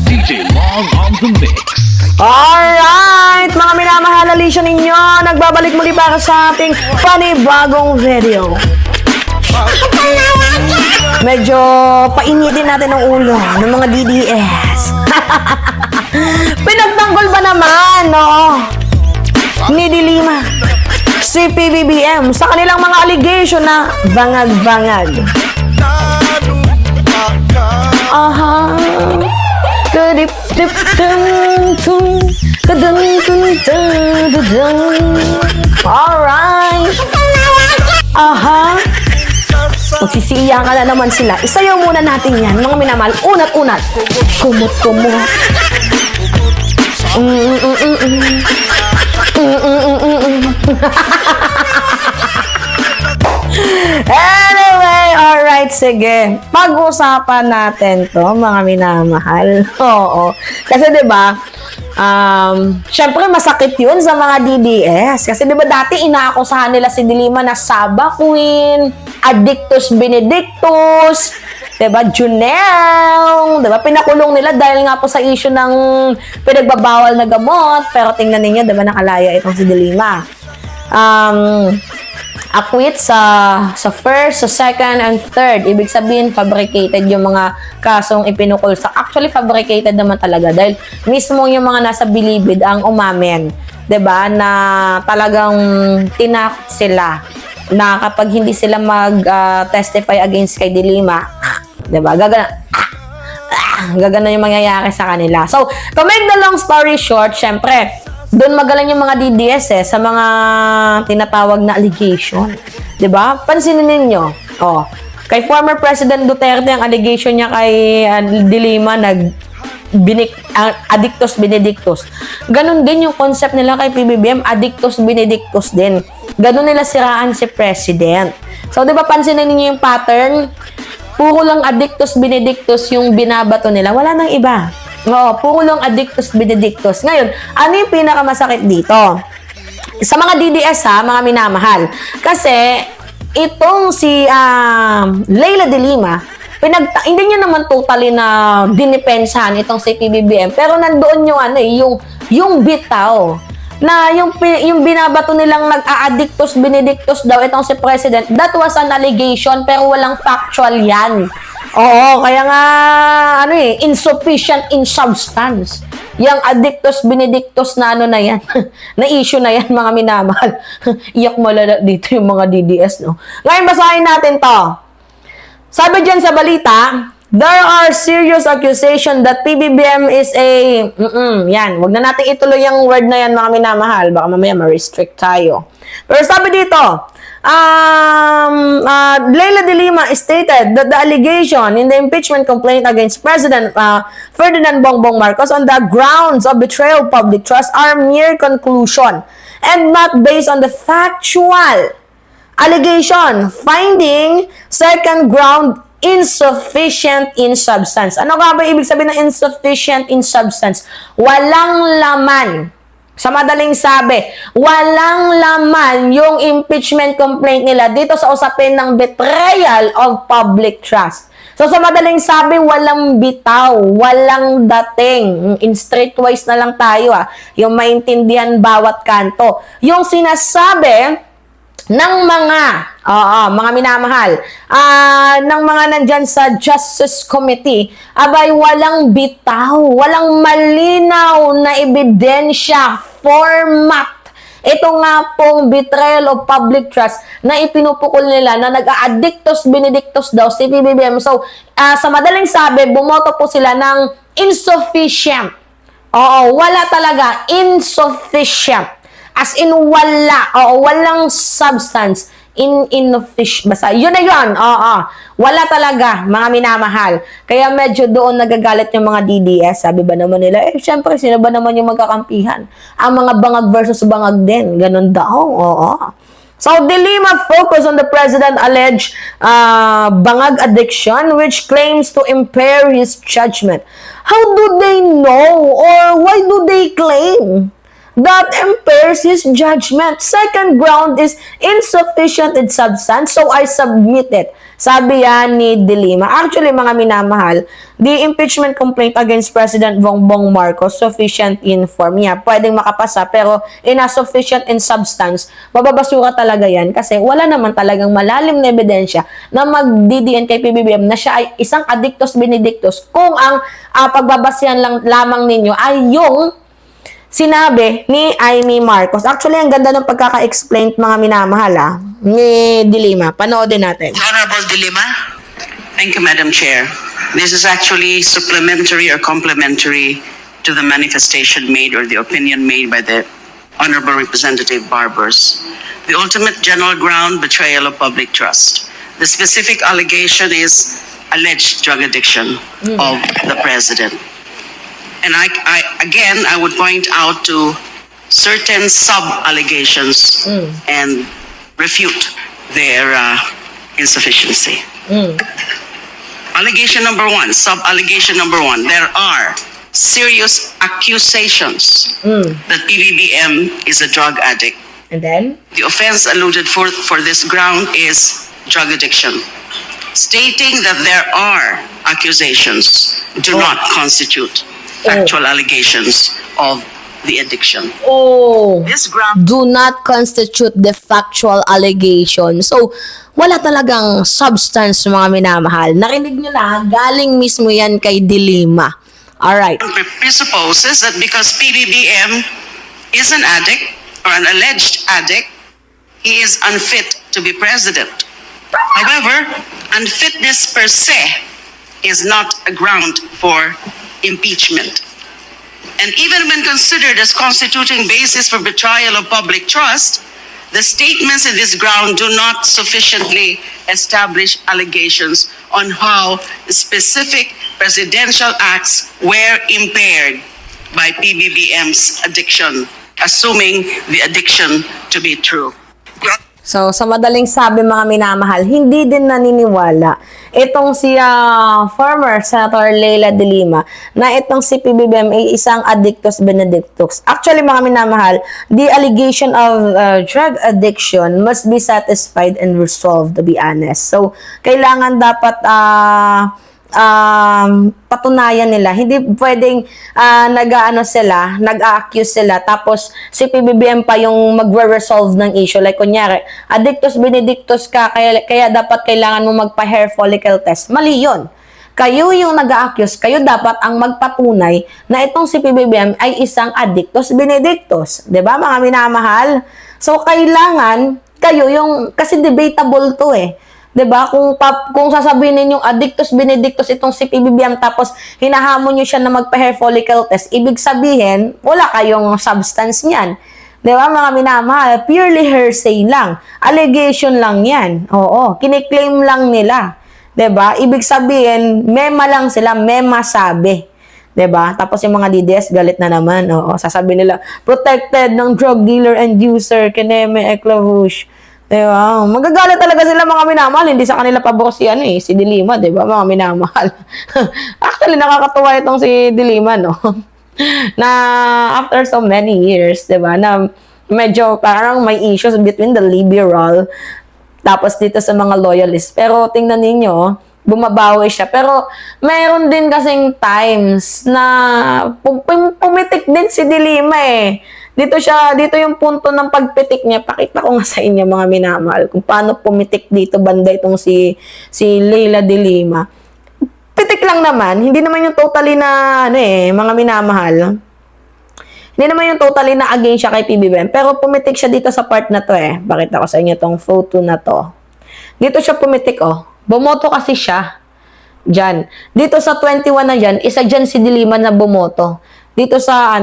DJ Long on the mix. Alright, mga minamahal na lisyo ninyo, nagbabalik muli para sa ating panibagong video. Medyo painitin natin ang ulo ng mga DDS. Pinagtanggol ba naman, no? Ni Dilima si PBBM sa kanilang mga allegation na bangag-bangag. Aha. Alright. Aha. Magsisiya ka na naman sila. Isayaw muna natin yan, mga minamahal. Unat-unat. Kumot-kumot. Anyway, alright, sige. Pag-usapan natin to, mga minamahal. Oo. Kasi diba, syempre masakit yun sa mga DDS. Kasi diba dati inaakusahan nila si Dilima na Saba Queen, Addictus Benedictus, diba, Junel, diba, pinakulong nila dahil nga po sa issue ng pinagbabawal na gamot. Pero tingnan ninyo, diba, nakalaya itong si Dilima. Acquit sa first, sa second, and third. Ibig sabihin, fabricated yung mga kasong ipinukol sa... Actually, fabricated naman talaga dahil mismo yung mga nasa bilibid ang umamin. 'Di ba? Na talagang tinakot sila na kapag hindi sila mag-testify against kay Dilima, 'di ba? Gagana yung mangyayari sa kanila. So, to make the long story short, syempre, doon magaling yung mga DDS sa mga tinatawag na allegation. 'Di ba? Pansinin ninyo. Oh, kay former President Duterte ang allegation niya kay Dilima Addictus Benedictus. Ganon din yung concept nila kay PBBM, Addictus Benedictus din. Ganon nila siraan si President. So, 'di ba pansinin niyo yung pattern? Puro lang Addictus Benedictus yung binabato nila. Wala nang iba. Oo, puro lang Addictus Benedictus. Ngayon, ano yung pinakamasakit dito? Sa mga DDS mga minamahal. Kasi, itong si Leila de Lima, hindi niya naman totally na dinipensahan itong si PBBM. Pero nandoon yung bitaw. Na yung binabato nilang nag-a-Addictus Benedictus daw itong si President, that was an allegation pero walang factual yan. Oo, kaya nga, insufficient in substance. Yung Addictus Benedictus na na yan, na issue na yan, mga minamahal. Iyak malala dito yung mga DDS, no? Ngayon, basahin natin to. Sabi dyan sa balita, there are serious accusations that PBBM is yan, wag na natin ituloy yung word na yan, mga minamahal. Baka mamaya ma-restrict tayo. Pero sabi dito, Leila de Lima stated that the allegation in the impeachment complaint against President Ferdinand Bongbong Marcos on the grounds of betrayal of public trust are mere conclusion and not based on the factual allegation, finding second ground insufficient in substance. Ano nga ba ibig sabihin ng insufficient in substance? Walang laman. Sa madaling sabi, walang laman yung impeachment complaint nila dito sa usapin ng betrayal of public trust. So, sa madaling sabi, walang bitaw, walang dating. In streetwise na lang tayo, yung maintindihan bawat kanto. Yung sinasabi ng mga minamahal, ng mga nandyan sa Justice Committee, abay walang bitaw, walang malinaw na ebidensya, format. Ito nga pong betrayal of public trust na ipinupukol nila na nag-a-Addictus Benedictus daw si PBBM. So, sa madaling sabi, bumoto po sila ng insufficient. Oo, wala talaga, insufficient. As in wala, walang substance, basta yun na yun, wala talaga, mga minamahal. Kaya medyo doon nagagalit yung mga DDS, sabi ba naman nila, syempre, sino ba naman yung magkakampihan? Ang mga bangag versus bangag din, ganun daw, So, de Lima focused on the president alleged bangag addiction, which claims to impair his judgment. How do they know, or why do they claim that impairs his judgment. Second ground is insufficient in substance, so I submit it. Sabi yan ni De Lima. Actually, mga minamahal, the impeachment complaint against President Bongbong Marcos, sufficient in form. Yeah, pwedeng makapasa, pero insufficient in substance, mababasura talaga yan kasi wala naman talagang malalim na ebidensya na magdidiin kay PBBM na siya ay isang addictus benedictus kung ang pagbabasihan lang lamang ninyo ay yung sinabi ni Amy Marcos. Actually, ang ganda ng pagkaka-explain, mga minamahal, ni De Lima. Panoodin natin. Honorable De Lima. Thank you, Madam Chair. This is actually supplementary or complementary to the manifestation made or the opinion made by the Honorable Representative Barbers. The ultimate general ground, betrayal of public trust. The specific allegation is alleged drug addiction of the President. And I would point out to certain sub-allegations and refute their insufficiency. Allegation number one, sub-allegation number one, there are serious accusations that PBBM is a drug addict. And then? The offense alluded for this ground is drug addiction. Stating that there are accusations do not constitute factual allegations of the addiction. This ground Do not constitute the factual allegation. So, wala talagang substance, mga minamahal. Narinig nyo na, galing mismo yan kay De Lima. Alright. presupposes that because PBBM is an addict or an alleged addict, he is unfit to be president. However, unfitness per se is not a ground for impeachment. And even when considered as constituting basis for betrayal of public trust, the statements in this ground do not sufficiently establish allegations on how specific presidential acts were impaired by PBBM's addiction, assuming the addiction to be true. So, sa madaling sabi, mga minamahal, hindi din naniniwala itong si former Senator Leila De Lima na itong si PBBM ay isang addictus benedictus. Actually, mga minamahal, the allegation of drug addiction must be satisfied and resolved, to be honest. So, kailangan dapat patunayan nila. Hindi pwedeng nag-accuse sila, tapos si PBBM pa yung magre-resolve ng issue. Like, kunyari, addictus benedictus ka, kaya dapat kailangan mo magpa-hair follicle test. Mali yun. Kayo yung nag-accuse, kayo dapat ang magpatunay na itong si PBBM ay isang addictus benedictus. 'Di ba, mga minamahal? So, kailangan kayo yung, kasi debatable to eh. 'Di ba? Kung sasabihin ninyong addictus benedictus itong si PBBM tapos hinahamon niyo siya na magpa-hair follicle test, ibig sabihin wala kayong substance niyan. 'Di ba, mga minamahal? Purely hearsay lang. Allegation lang 'yan. Oo, kiniklaim lang nila. 'Di ba? Ibig sabihin, mema lang sila, mema sabi. 'Di ba? Tapos yung mga DDS galit na naman. Oo, sasabihin nila, protected ng drug dealer and user, Kineme Eclavush. Diba? Magagalit talaga sila, mga minamahal. Hindi sa kanila pabor si si De Lima, diba, mga minamahal? Actually, nakakatuwa itong si De Lima, no? Na after so many years, diba, na medyo parang may issues between the liberal tapos dito sa mga loyalists. Pero tingnan ninyo, bumabawi siya. Pero mayroon din kasing times na pumitik din si De Lima eh. Dito yung punto ng pagpitik niya. Pakita ko nga sa inyo, mga minamahal, kung paano pumitik dito banda itong si Leila De Lima. Pitik lang naman, hindi naman yung totally na mga minamahal. Hindi naman yung totally na against siya kay PBBM, pero pumitik siya dito sa part na to eh. Pakita ko sa inyo tong photo na to. Dito siya pumitik Bumoto kasi siya. Diyan. Dito sa 21 na dyan, isa dyan si De Lima na bumoto. Dito sa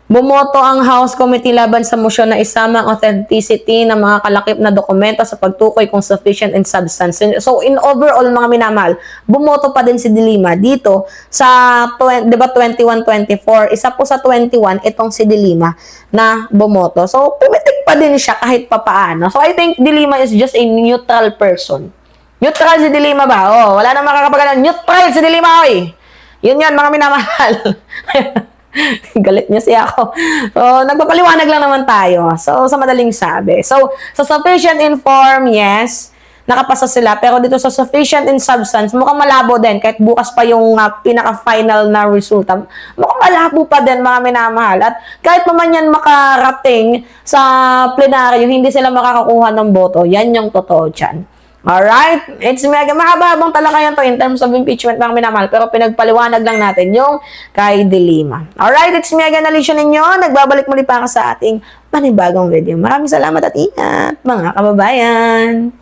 bumoto ang House Committee laban sa motion na isama ang authenticity ng mga kalakip na dokumento sa pagtukoy kung sufficient in substance. So, in overall, mga minamahal, bumoto pa din si De Lima dito sa, di ba, 21-24. Isa po sa 21, itong si De Lima na bumoto. So, pumitik pa din siya kahit papaano. So, I think De Lima is just a neutral person. Neutral si De Lima ba? Wala nang makakapagalan. Neutral si De Lima, oy! Yun, mga minamahal. Galit niya siya ako. So, nagpapaliwanag lang naman tayo. So, sa madaling sabi. So, sa sufficient in form, yes, nakapasa sila. Pero dito sa sufficient in substance, mukhang malabo din. Kahit bukas pa yung pinaka-final na resulta, mukhang malabo pa din, mga minamahal. At kahit pa man yan makarating sa plenaryo, hindi sila makakakuha ng boto. Yan yung totoo dyan. Alright? It's mega mahaba-habang talakayan to in terms of impeachment, mga minamahal. Pero pinagpaliwanag lang natin yung kay De Lima. Alright? It's mega analisyon ninyo. Nagbabalik muli pa ako sa ating panibagong video. Maraming salamat at ingat, mga kababayan.